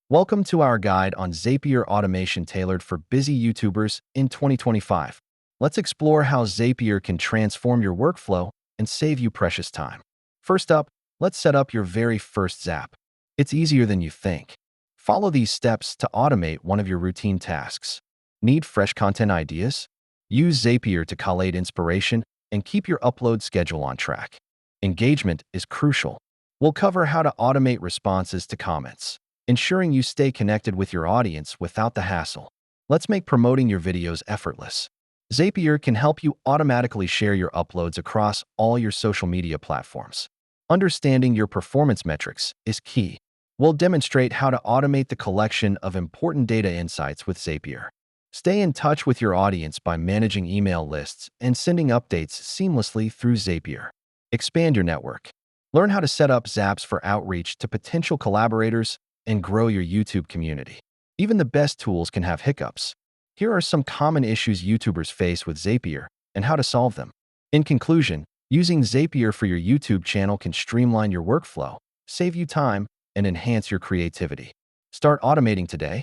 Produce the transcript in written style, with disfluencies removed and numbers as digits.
Welcome to our guide on Zapier automation tailored for busy YouTubers in 2025. Let's explore how Zapier can transform your workflow and save you precious time. First up, let's set up your very first Zap. It's easier than you think. Follow these steps to automate one of your routine tasks. Need fresh content ideas? Use Zapier to collate inspiration and keep your upload schedule on track. Engagement is crucial. We'll cover how to automate responses to comments, ensuring you stay connected with your audience without the hassle. Let's make promoting your videos effortless. Zapier can help you automatically share your uploads across all your social media platforms. Understanding your performance metrics is key. We'll demonstrate how to automate the collection of important data insights with Zapier. Stay in touch with your audience by managing email lists and sending updates seamlessly through Zapier. Expand your network. Learn how to set up Zaps for outreach to potential collaborators and grow your YouTube community. Even the best tools can have hiccups. Here are some common issues YouTubers face with Zapier and how to solve them. In conclusion, using Zapier for your YouTube channel can streamline your workflow, save you time, and enhance your creativity. Start automating today